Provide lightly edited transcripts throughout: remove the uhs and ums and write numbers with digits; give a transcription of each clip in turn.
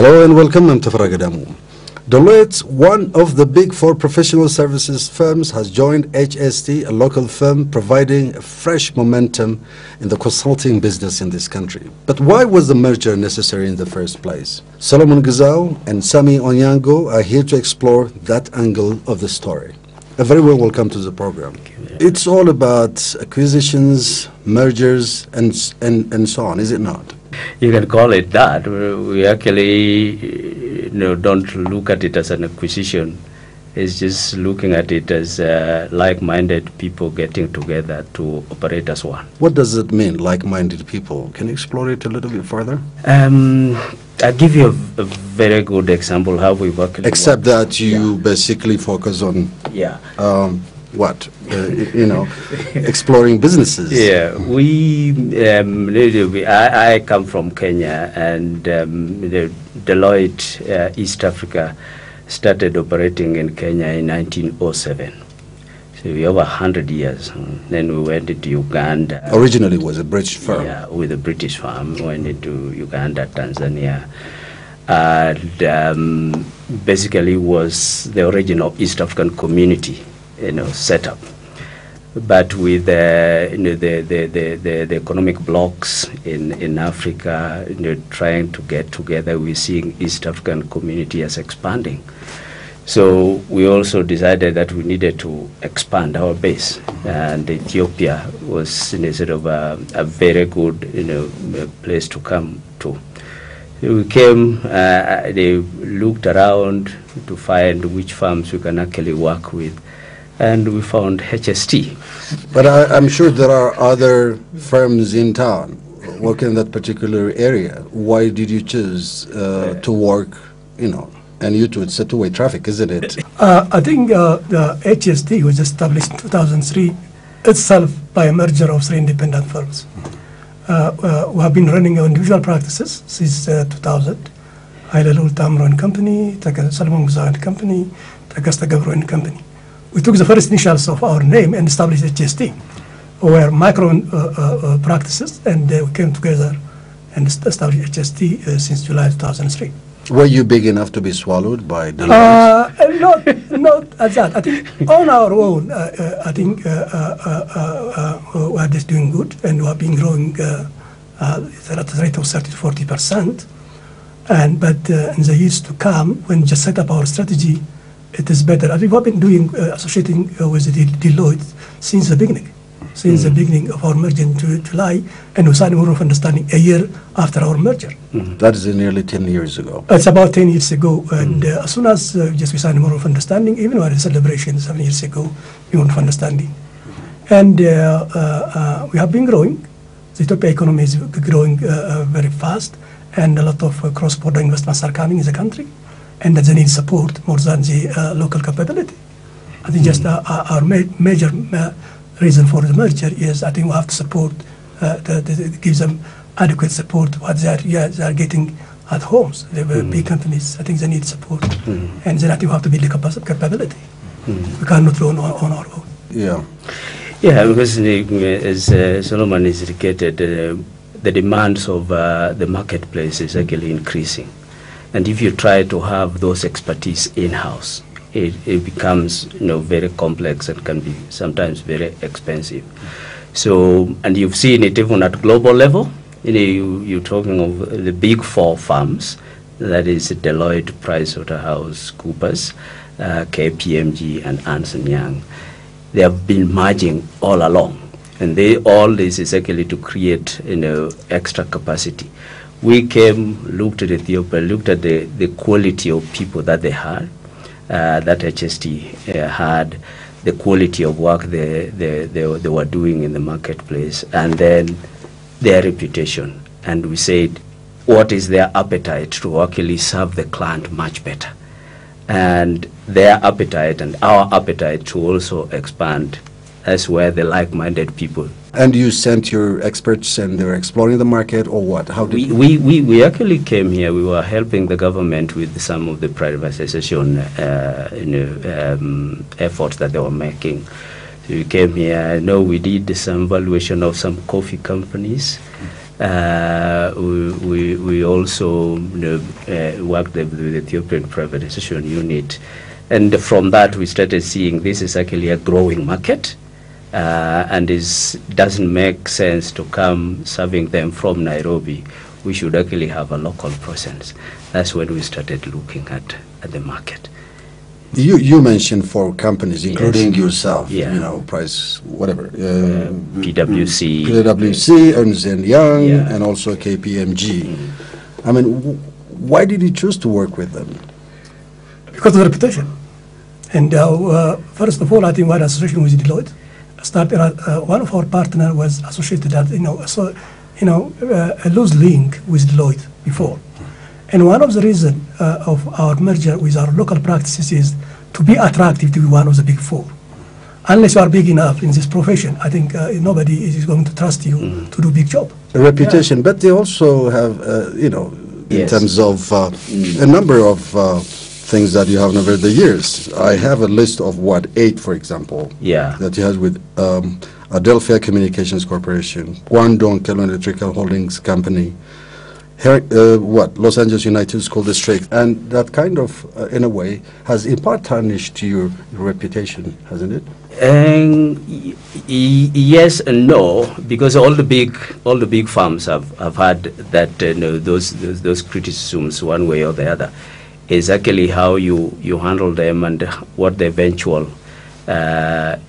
Hello and welcome. I'm Tafara Gadamu. Deloitte, one of the big four professional services firms, has joined HST, a local firm providing fresh momentum in the consulting business in this country. But why was the merger necessary in the first place? Solomon Gizaw and Sammyonyango are here to explore that angle of the story. A very warm welcome to the program. It's all about acquisitions, mergers, and so on, is it not? You can call it that. We actually don't look at it as an acquisition. It's just looking at it as like-minded people getting together to operate as one. What does it mean, like-minded people? Can you explore it a little bit further? I'll give you a very good example how we've actually Except that you basically focus on what? Exploring businesses. Yeah, I come from Kenya, and Deloitte East Africa started operating in Kenya in 1907. So we over 100 years. Then we went into Uganda. Originally it was a British firm. Yeah, with a British firm. We went into Uganda, Tanzania. And basically was the original East African community, set up. But with the economic blocks in Africa, trying to get together, we're seeing East African community as expanding. So we also decided that we needed to expand our base, and Ethiopia was sort of a very good place to come to. So we came, they looked around to find which firms we can actually work with, and we found HST. But I'm sure there are other firms in town working in that particular area. Why did you choose to work, and you two, it's a two-way traffic, isn't it? I think the HST was established in 2003 itself by a merger of three independent firms. We have been running our individual practices since 2000. Haile Tamro and Company, Solomon Gizaw and Company, Tagasta Gabro and Company. We took the first initials of our name and established HST. We were micro practices, and we came together and established HST since July 2003. Were you big enough to be swallowed by Deloitte? Not as that. I think on our own, I think we are just doing good, and we have been growing at a rate of 30 to 40%. But in the years to come, when we just set up our strategy, it is better. I think we have been doing associating with Deloitte since the beginning. Since the beginning of our merger in July, and we signed a memorandum of understanding a year after our merger. That is nearly 10 years ago. It's about 10 years ago, and as soon as we signed a memorandum of understanding, even we had a celebration 7 years ago, memorandum of understanding. And we have been growing. The Ethiopia economy is growing very fast, and a lot of cross-border investments are coming in the country, and that they need support more than the local capability. I think just our major reason for the merger is I think we have to support, give them adequate support what they are getting at homes. They were big companies. I think they need support, and then I think we have to build the capability. We cannot run on our own. Yeah, because as Solomon has indicated, the demands of the marketplace is actually increasing, and if you try to have those expertise in-house, it becomes very complex and can be sometimes very expensive. So, and you've seen it even at global level. You're talking of the big four firms, that is Deloitte, PricewaterhouseCoopers, KPMG, and Ernst & Young. They have been merging all along, and all this is actually to create extra capacity. We came, looked at Ethiopia, looked at the quality of people that they had. That HST had, the quality of work they were doing in the marketplace, and then their reputation. And we said, what is their appetite to actually serve the client much better? And their appetite and our appetite to also expand. That's where the like-minded people. And you sent your experts and they were exploring the market, or what? How did we actually came here. We were helping the government with some of the privatization efforts that they were making. So we came here. I know we did some valuation of some coffee companies, We also worked with the Ethiopian privatization unit, and from that we started seeing this is actually a growing market, and doesn't make sense to come serving them from Nairobi. We should actually have a local presence. That's when we started looking at the market. You mentioned 4 companies, including Yes. yourself, Yeah. you know, Price, whatever. PwC. PwC, Ernst & Young, Yeah. and also KPMG. I mean, why did you choose to work with them? Because of the reputation. And first of all, I think we had an association with Deloitte. One of our partners was associated at, a loose link with Deloitte before. And one of the reasons of our merger with our local practices is to be attractive to one of the big 4. Unless you are big enough in this profession, I think nobody is going to trust you to do big job. A reputation, but they also have, in Yes. terms of a number of things that you have over the years. I have a list of 8, for example, Yeah. that you had with Adelphia Communications Corporation, Guangdong Kelo Electrical Holdings Company, Los Angeles United School District, and that kind of, in a way, has in part tarnished your reputation, hasn't it? Yes and no, because all the big firms have had that those criticisms one way or the other. Is actually how you handle them and what the eventual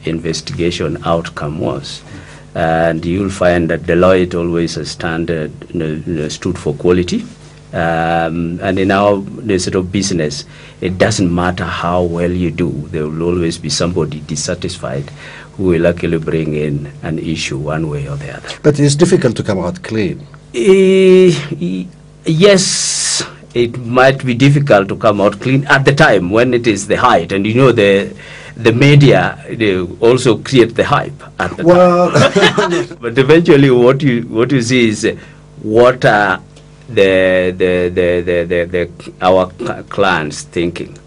investigation outcome was. And you'll find that Deloitte always has stood for quality. And in our sort of business, it doesn't matter how well you do, there will always be somebody dissatisfied who will actually bring in an issue one way or the other. But it's difficult to come out clean. Yes, it might be difficult to come out clean at the time when it is the height, and the media, they also create the hype at the time. But eventually, what you see is what are our clients thinking.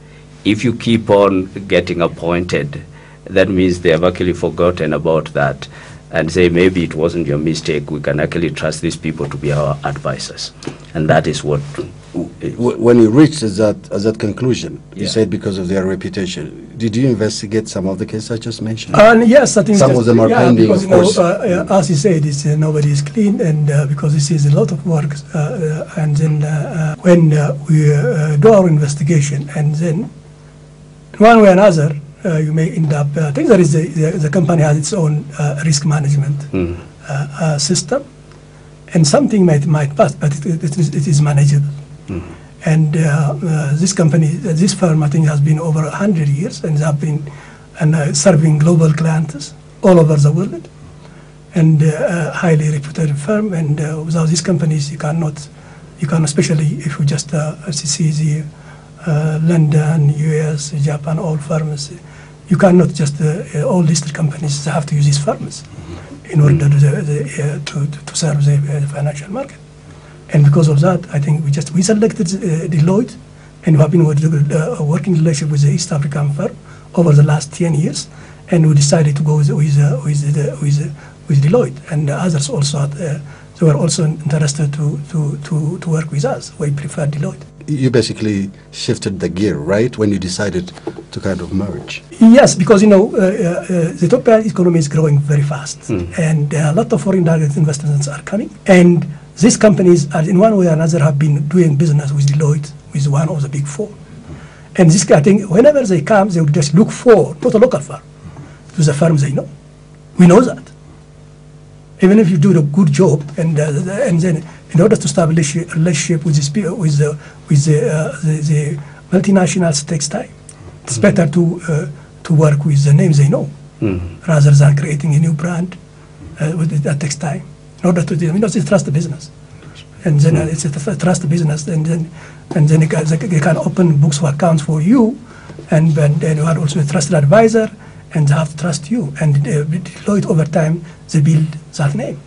If you keep on getting appointed, that means they have actually forgotten about that and say maybe it wasn't your mistake. We can actually trust these people to be our advisors, and that is what. When you reached that conclusion, you Yeah. said because of their reputation. Did you investigate some of the cases I just mentioned? Yes, I think Some of them are pending, because, of course. as you said, nobody is clean, and because this is a lot of work. And then when we do our investigation, and then one way or another, you may end up. I think there is the company has its own risk management system, and something might pass, but it is manageable. And this company, this firm, I think, has been over 100 years, and they have been serving global clients all over the world, and highly reputed firm. And without these companies, you cannot, especially if you just see the London, US, Japan, all firms, you cannot just all listed companies have to use these firms in order to serve the financial market. And because of that, I think we selected Deloitte, and we have been working relationship with the East African firm over the last 10 years, and we decided to go with Deloitte, and others also they were also interested to work with us. We prefer Deloitte. You basically shifted the gear, right, when you decided to kind of merge? Yes, because the Ethiopian economy is growing very fast, and a lot of foreign direct investments are coming, and these companies are, in one way or another, have been doing business with Deloitte, with one of the big 4. And this, I think, whenever they come, they will just look for, not a local firm, to the firms they know. We know that. Even if you do a good job, and then in order to establish a relationship with the multinationals, it takes time. It's better to work with the names they know, rather than creating a new brand. That takes time. In order to do, it's trust the business, and then it's a trust business, and then they can open books of accounts for you, and you are also a trusted advisor, and they have to trust you. And Deloitte over time, they build that name.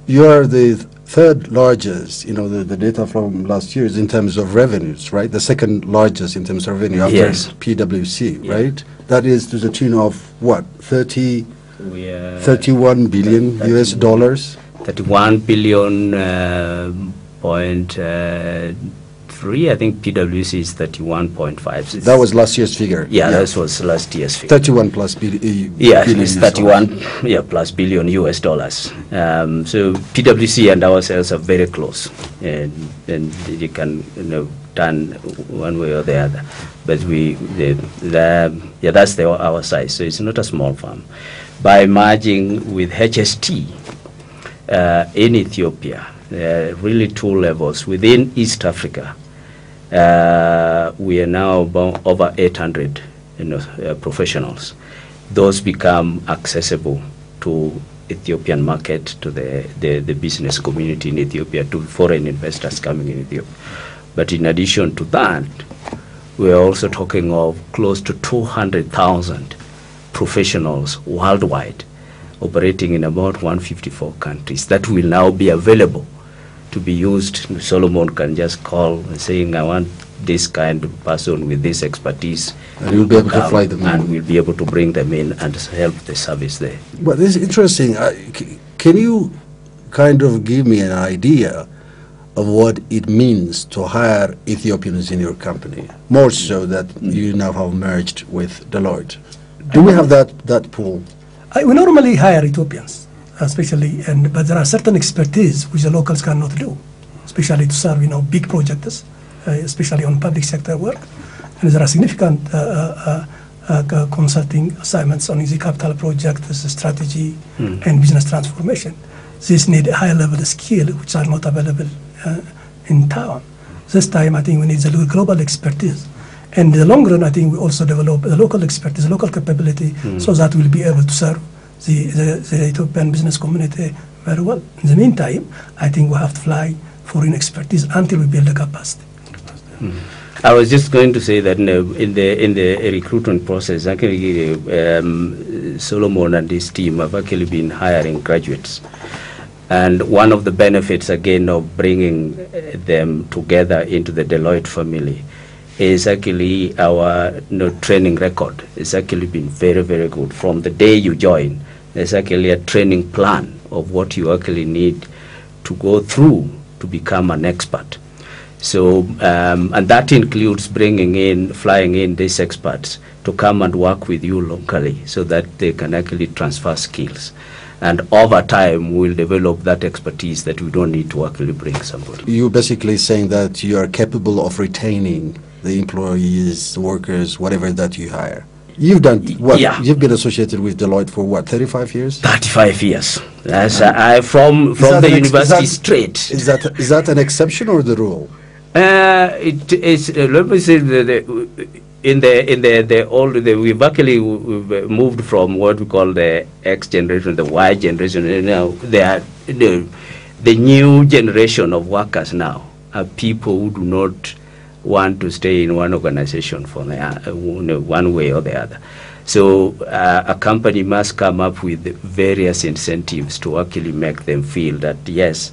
You are the third largest, the data from last year is in terms of revenues, right? The second largest in terms of revenue after Yes. PwC, right? That is to the tune of what, 31 billion US dollars? 31 billion point 3. I think PwC is 31.5. That was last year's figure. Yeah, that was last year's figure. 31 plus billion. Yeah, it's 31 plus billion US dollars. So PwC and ourselves are very close, and you can turn one way or the other. But that's our size. So it's not a small firm. By merging with HST in Ethiopia, really 2 levels within East Africa. We are now about over 800 professionals. Those become accessible to Ethiopian market, to the business community in Ethiopia, to foreign investors coming in Ethiopia. But in addition to that, we are also talking of close to 200,000 professionals worldwide operating in about 154 countries that will now be available to be used. Solomon can just call saying, I want this kind of person with this expertise. And you'll be able to fly them in. And we'll be able to bring them in and help the service there. But this is interesting. Can you kind of give me an idea of what it means to hire Ethiopians in your company, more so that you now have merged with Deloitte? Do we have that pool? We normally hire Ethiopians, especially, but there are certain expertise which the locals cannot do, especially to serve big projects, especially on public sector work. And there are significant consulting assignments on the capital projects, strategy, and business transformation. These need a high level of skill which are not available in town. This time I think we need the global expertise. And in the long run, I think we also develop the local expertise, local capability, so that we'll be able to serve the Ethiopian business community very well. In the meantime, I think we have to fly foreign expertise until we build the capacity. I was just going to say that in the recruitment process, actually, Solomon and his team have actually been hiring graduates. And one of the benefits, again, of bringing them together into the Deloitte family is actually our training record. It's actually been very, very good. From the day you join, there's actually a training plan of what you actually need to go through to become an expert. So, and that includes flying in these experts to come and work with you locally so that they can actually transfer skills. And over time, we'll develop that expertise that we don't need to actually bring somebody. You're basically saying that you are capable of retaining the employees, workers, whatever that you hire. You've done what? Yeah. You've been associated with Deloitte for what, 35 years? 35 years. From the university straight. Is that an exception or the rule? It is. Let me say we've actually moved from what we call the X generation, the Y generation. Now they are the new generation of workers now are people who do not want to stay in one organization for one way or the other. So a company must come up with various incentives to actually make them feel that, yes,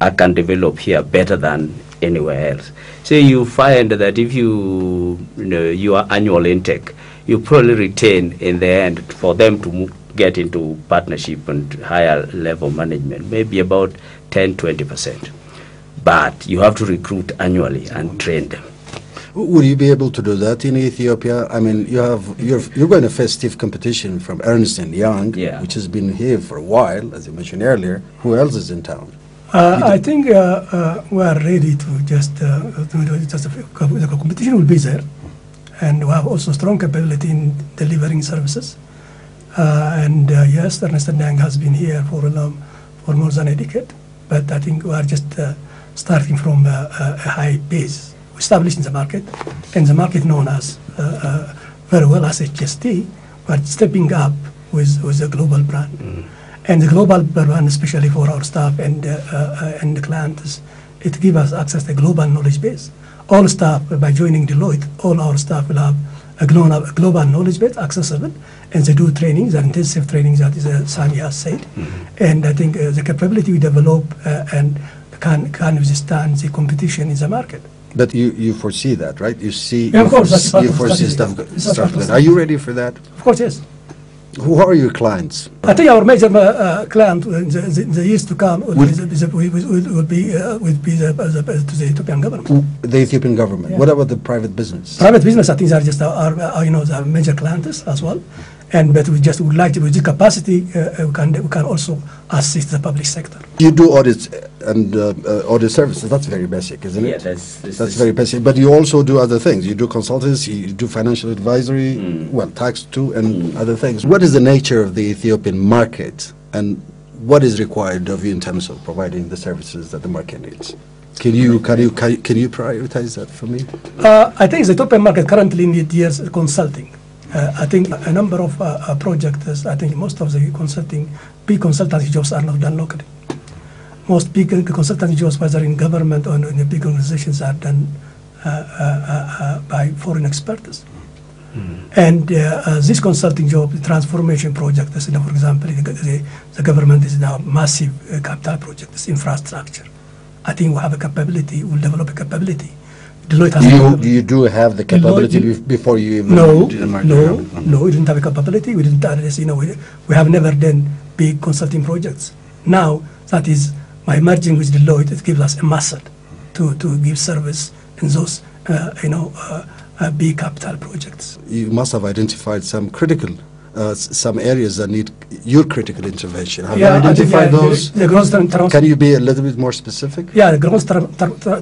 I can develop here better than anywhere else. So you find that if your annual intake, you probably retain in the end for them to get into partnership and higher level management, maybe about 10-20%. But you have to recruit annually and train them. Would you be able to do that in Ethiopia? I mean, you're going to face stiff competition from Ernst & Young, which has been here for a while, as you mentioned earlier. Who else is in town? I think we are ready to the competition will be there, and we have also strong capability in delivering services. Yes, Ernst & Young has been here for more than a decade, but I think we are just starting from a high base, established in the market, and the market known as very well as HST, but stepping up with a global brand. And the global brand, especially for our staff and the clients, it gives us access to a global knowledge base. All staff, by joining Deloitte, all our staff will have a global knowledge base accessible, and they do trainings, intensive trainings, that is Sammy has said. And I think the capability we develop and can withstand the competition in the market. But you foresee that, right? You see, yeah, of course, you foresee stuff. Are you ready for that? Of course, yes. Who are your clients? I think our major client in the years to come will be to the Ethiopian government. The Ethiopian government. Yeah. What about the private business? Private business, I think, are just our the major clients as well. But we just would like to, with the capacity, we can also assist the public sector. You do audits and audit services. That's very basic, isn't it? Yeah, that's very basic. But you also do other things. You do consultancy, you do financial advisory, well, tax too, and other things. What is the nature of the Ethiopian market, and what is required of you in terms of providing the services that the market needs? Can you prioritize that for me? I think the Ethiopian market currently needs consulting. I think a number of projects, I think most of the big consultancy jobs are not done locally. Most big consultancy jobs, whether in government or in the big organizations, are done by foreign experts. And this consulting job, the transformation projects, for example, the government is now massive capital projects, infrastructure. I think we have a capability, we'll develop a capability. Deloitte has you do have the capability before you even do the market? No, we didn't have a capability. We didn't address, we have never done big consulting projects. Now, that is, by merging with Deloitte, it gives us a muscle to give service in those, big capital projects. You must have identified some critical, some areas that need your critical intervention. Have you identified those? Can you be a little bit more specific? Yeah, the growth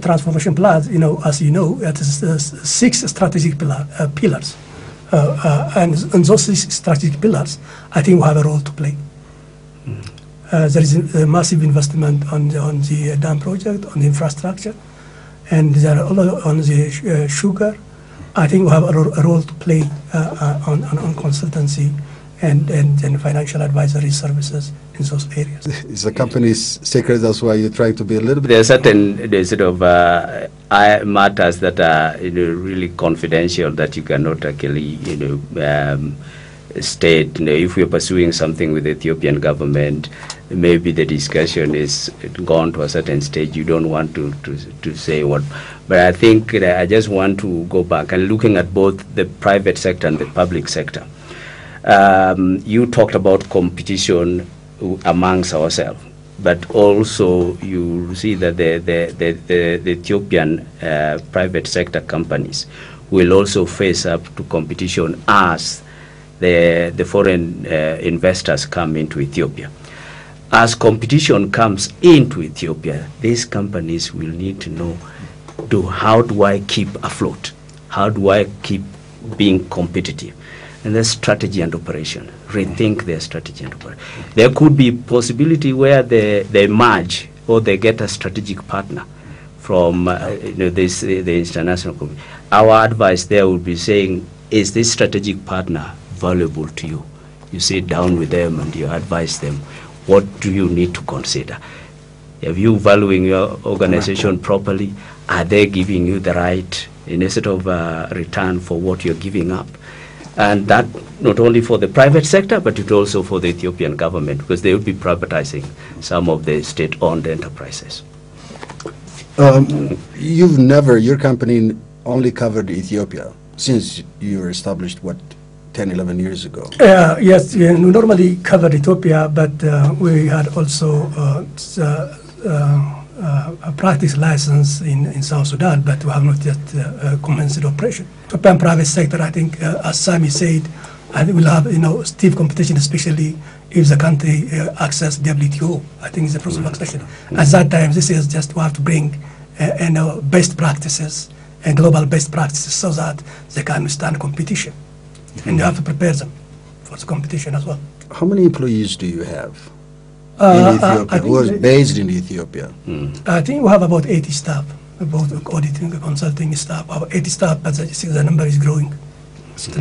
transformation plan, as you know, it is 6 strategic pillars. And those 6 strategic pillars, I think we have a role to play. There is a massive investment on the dam project, on the infrastructure, and there are on the sugar. I think we have a role to play on consultancy and financial advisory services in those areas. It's a company's secret, that's why you're trying to be a little bit... There are certain sort of matters that are really confidential that you cannot actually state. If we're pursuing something with the Ethiopian government, maybe the discussion is gone to a certain stage. You don't want to say what. But I think I just want to go back and looking at both the private sector and the public sector. You talked about competition amongst ourselves, but also you see that the Ethiopian private sector companies will also face up to competition as the foreign investors come into Ethiopia. As competition comes into Ethiopia, these companies will need to know, how do I keep afloat? How do I keep being competitive? And there's strategy and operation. Rethink their strategy and operation. There could be possibility where they merge or they get a strategic partner from the international community. Our advice there would be saying, is this strategic partner valuable to you? You sit down with them and you advise them, what do you need to consider? Are you valuing your organization properly? Are they giving you the right sort of return for what you're giving up? And that not only for the private sector, but it also for the Ethiopian government, because they would be privatizing some of the state-owned enterprises. Your company only covered Ethiopia since you were established, 10, 11 years ago? Yes, we normally covered Ethiopia, but we had also a practice license in South Sudan, but we have not yet commenced operation. Ethiopian private sector, I think, as Sammy said, I think we'll have stiff competition, especially if the country access WTO. I think it's a process of accession. At that time, this is just we have to bring best practices and global best practices so that they can withstand competition. And you have to prepare them for the competition as well. How many employees do you have in Ethiopia, who are based in Ethiopia? I think we have about 80 staff, both auditing and consulting staff. About 80 staff, but the number is growing. The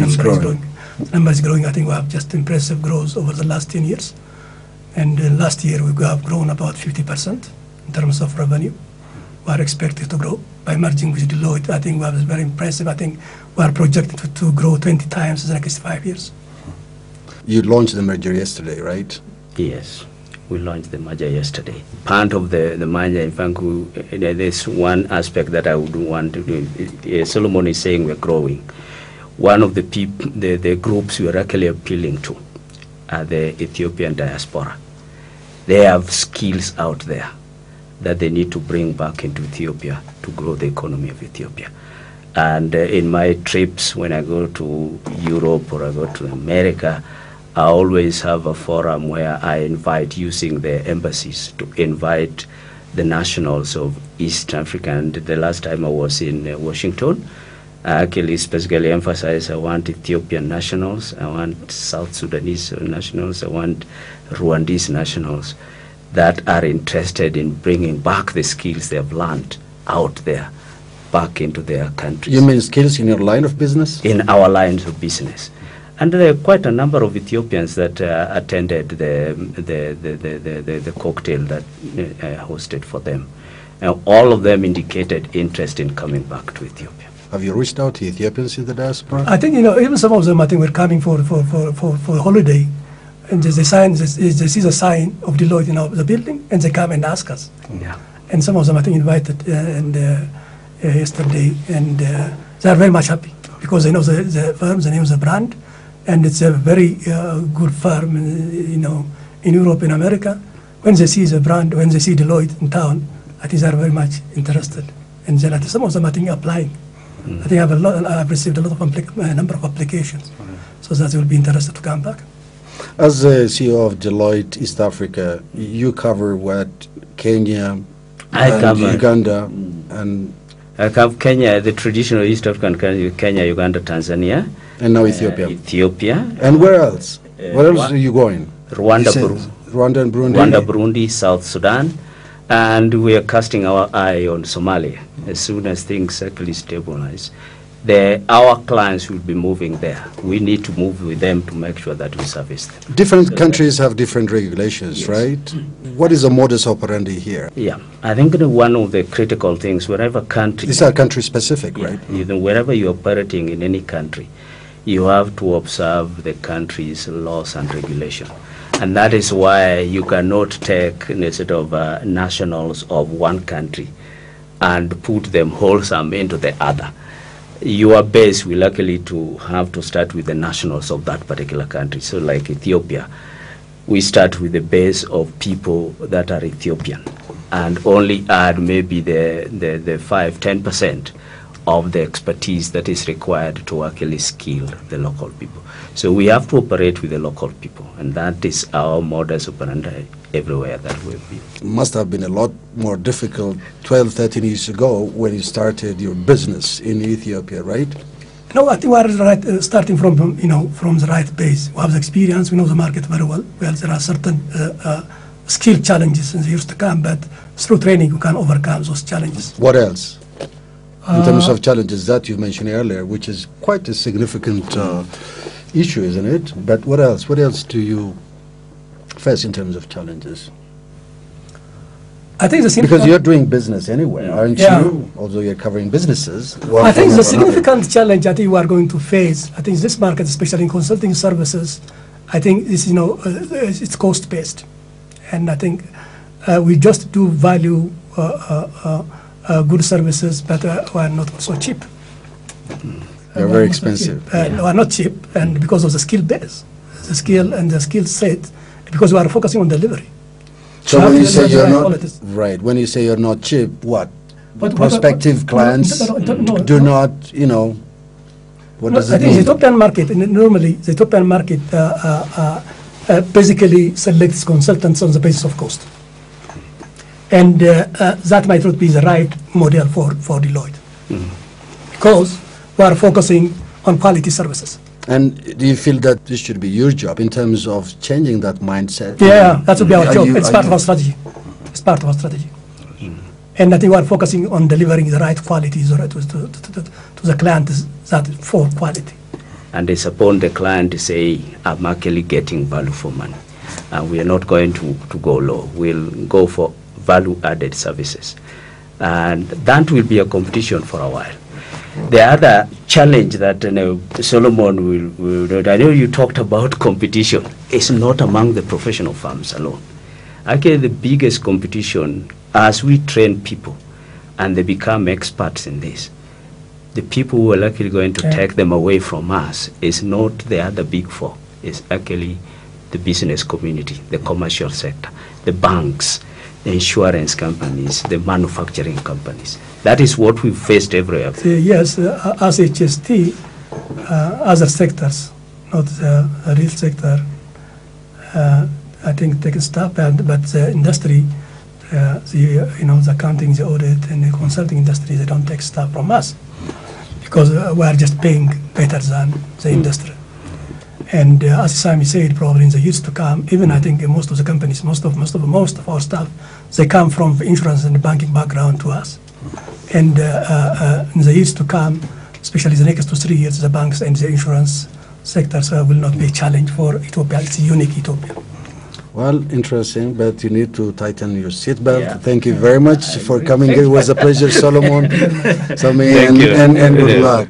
number is growing. I think we have just impressive growth over the last 10 years. And last year we have grown about 50% in terms of revenue. We are expected to grow by merging with Deloitte. I think we have very impressive. I think we are projected to grow 20 times in the next 5 years. You launched the merger yesterday, right? Yes, we launched the merger yesterday. Part of the merger, in fact, there's one aspect that I would want to do. Solomon is saying we're growing. One of the groups we are actually appealing to are the Ethiopian diaspora. They have skills out there that they need to bring back into Ethiopia to grow the economy of Ethiopia. And in my trips, when I go to Europe or I go to America, I always have a forum where I invite, using the embassies, to invite the nationals of East Africa. And the last time I was in Washington, I actually specifically emphasized I want Ethiopian nationals, I want South Sudanese nationals, I want Rwandese nationals that are interested in bringing back the skills they have learned out there back into their countries. You mean skills in your line of business? In our lines of business. And there are quite a number of Ethiopians that attended the cocktail that I hosted for them. All of them indicated interest in coming back to Ethiopia. Have you reached out to Ethiopians in the diaspora? I think, even some of them, I think, were coming for holiday, and they see the sign of Deloitte in the building, and they come and ask us. Yeah. And some of them, I think, invited yesterday, and they are very much happy because they know the firm, they know the brand, and it's a very good firm, in Europe and America. When they see the brand, when they see Deloitte in town, I think they are very much interested. And then some of them, I think, applying. I think I've received a lot of number of applications, so that they will be interested to come back. As the CEO of Deloitte East Africa, you cover what? Kenya, Uganda, and I cover Kenya, the traditional East African countries, Kenya, Uganda, Tanzania, and now Ethiopia. And where else? Where else are you going? Rwanda, Rwanda and Burundi. Rwanda, Burundi, South Sudan. And we are casting our eye on Somalia. As soon as things actually stabilize, our clients will be moving there. We need to move with them to make sure that we service them. Different countries have different regulations, yes, right? What is the modus operandi here? Yeah, I think one of the critical things, wherever country... These are country specific, right? Wherever you're operating in any country, you have to observe the country's laws and regulation. And that is why you cannot take nationals of one country and put them wholesome into the other. Your base will actually have to start with the nationals of that particular country. So like Ethiopia, we start with the base of people that are Ethiopian and only add maybe the 5-10% of the expertise that is required to actually skill the local people. So we have to operate with the local people, and that is our modus operandi everywhere that we've been. It must have been a lot more difficult 12, 13 years ago when you started your business in Ethiopia, right? No, I think we are starting from the right base. We have the experience, we know the market very well. Well, there are certain skill challenges in the years to come, but through training we can overcome those challenges. What else? In terms of challenges that you mentioned earlier, which is quite a significant issue, isn't it? But what else? What else do you face in terms of challenges? I think because you're doing business anyway, aren't you? Although you're covering businesses. I think the significant challenge I think we are going to face, I think this market, especially in consulting services, I think is it's cost based, and I think we just do value good services, but we are not so cheap. They're very expensive. We are not cheap, and because of the skill base, the skill and the skill set, because we are focusing on delivery. So when you say you're not right, when you say you're not cheap, what? Prospective clients do not, what does it mean? The Ethiopian market, normally the Ethiopian market basically selects consultants on the basis of cost. And that might not be the right model for Deloitte, because we are focusing on quality services. And do you feel that this should be your job in terms of changing that mindset? Yeah, that would be our job. It's part of our strategy. It's part of our strategy. And I think we are focusing on delivering the right quality to the client, that for quality. And it's upon the client to say, I'm actually getting value for money. And we are not going to go low. We'll go for value-added services. And that will be a competition for a while. The other challenge that Solomon will I know you talked about competition. It's not among the professional firms alone. Actually, the biggest competition, as we train people and they become experts in this, the people who are actually going to take them away from us is not the other big four. It's actually the business community, the commercial sector, the banks, the insurance companies, the manufacturing companies. That is what we faced everywhere. Yes, as HST, other sectors, not the real sector, I think they can stop, but the industry, the accounting, the audit, and the consulting industry, they don't take staff from us because we are just paying better than the industry. And as Sammy said, probably in the years to come, even I think most of the companies, most of our staff, they come from the insurance and the banking background to us. And in the years to come, especially the next 2 3 years, the banks and the insurance sectors will not be a challenge for Ethiopia. It's a unique Ethiopia. Well, interesting, but you need to tighten your seatbelt. Yeah. Thank you very much for coming. It was a pleasure, Solomon, Sammy, Thank you. and good luck.